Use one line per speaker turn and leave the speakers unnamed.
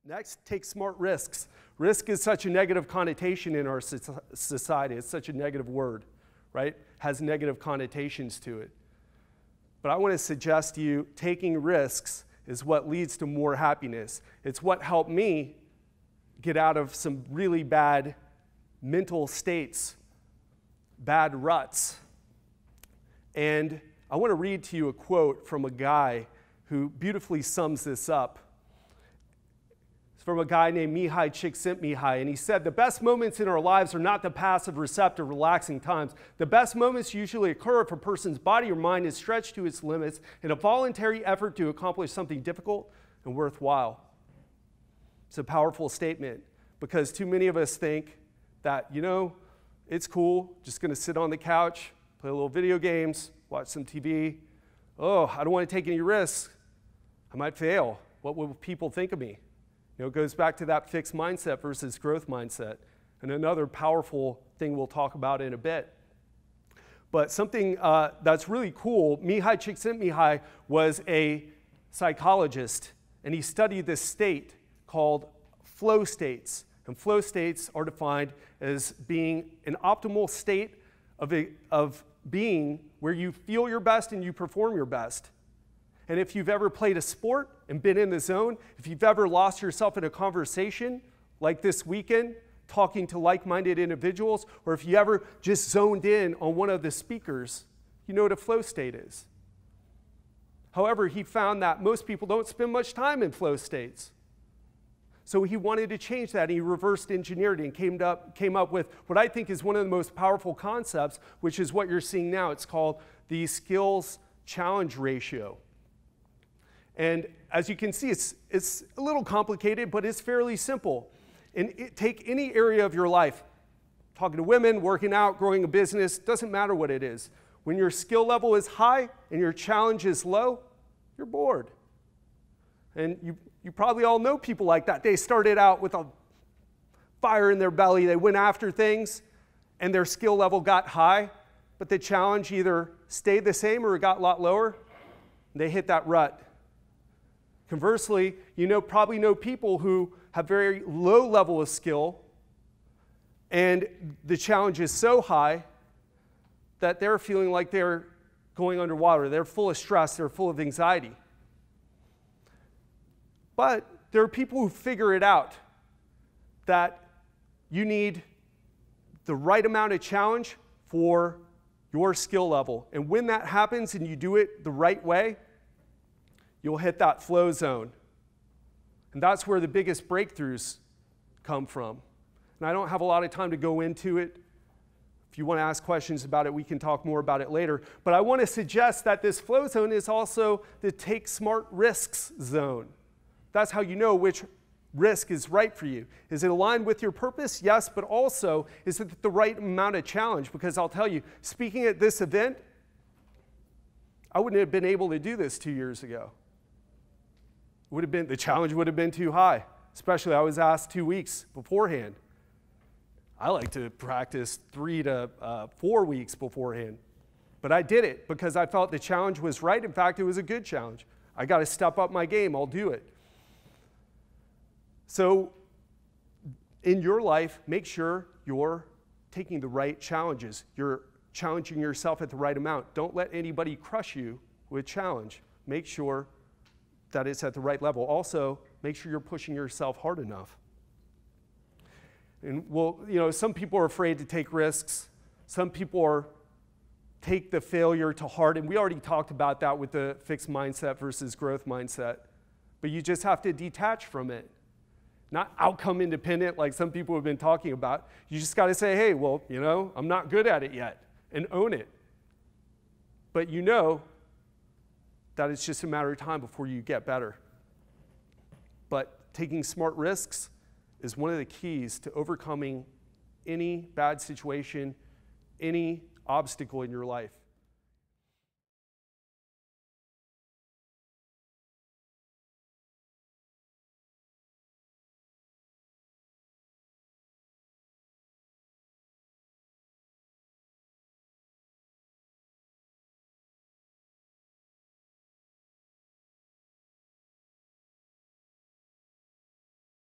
Next, take smart risks. Risk is such a negative connotation in our society. It's such a negative word, right? Has negative connotations to it. But I want to suggest to you, taking risks is what leads to more happiness. It's what helped me get out of some really bad mental states, bad ruts. And I want to read to you a quote from a guy who beautifully sums this up. It's from a guy named Mihai Csikszentmihalyi, and he said, "The best moments in our lives are not the passive, receptive, relaxing times. The best moments usually occur if a person's body or mind is stretched to its limits in a voluntary effort to accomplish something difficult and worthwhile." It's a powerful statement because too many of us think that, it's cool, just going to sit on the couch, play a little video games, watch some TV. Oh, I don't want to take any risks. I might fail. What will people think of me? It goes back to that fixed mindset versus growth mindset. And another powerful thing we'll talk about in a bit. But something that's really cool, Mihai Csikszentmihalyi was a psychologist, and he studied this state called flow states. And flow states are defined as being an optimal state of being where you feel your best and you perform your best. And if you've ever played a sport and been in the zone, if you've ever lost yourself in a conversation like this weekend, talking to like-minded individuals, or if you ever just zoned in on one of the speakers, you know what a flow state is. However, he found that most people don't spend much time in flow states. So he wanted to change that, and he reversed engineered it and came up with what I think is one of the most powerful concepts, which is what you're seeing now. It's called the skills challenge ratio. And as you can see, it's a little complicated, but it's fairly simple. And take any area of your life, talking to women, working out, growing a business, doesn't matter what it is. When your skill level is high and your challenge is low, you're bored. And you probably all know people like that. They started out with a fire in their belly. They went after things, and their skill level got high, but the challenge either stayed the same or it got a lot lower. They hit that rut. Conversely, probably know people who have very low level of skill, and the challenge is so high that they're feeling like they're going underwater. They're full of stress. They're full of anxiety. But there are people who figure it out, that you need the right amount of challenge for your skill level. And when that happens and you do it the right way, you'll hit that flow zone. And that's where the biggest breakthroughs come from. And I don't have a lot of time to go into it. If you want to ask questions about it, we can talk more about it later. But I want to suggest that this flow zone is also the take smart risks zone. That's how you know which risk is right for you. Is it aligned with your purpose? Yes, but also, is it the right amount of challenge? Because I'll tell you, speaking at this event, I wouldn't have been able to do this 2 years ago. The challenge would have been too high, especially I was asked 2 weeks beforehand. I like to practice 3 to 4 weeks beforehand. But I did it because I felt the challenge was right. In fact, it was a good challenge. I got to step up my game. I'll do it. So in your life, make sure you're taking the right challenges. You're challenging yourself at the right amount. Don't let anybody crush you with challenge. Make sure that it's at the right level. Also, make sure you're pushing yourself hard enough. And some people are afraid to take risks. Some people take the failure to heart. And we already talked about that with the fixed mindset versus growth mindset. But you just have to detach from it. Not outcome independent like some people have been talking about. You just got to say, hey, well, I'm not good at it yet, and own it. But that it's just a matter of time before you get better. But taking smart risks is one of the keys to overcoming any bad situation, any obstacle in your life.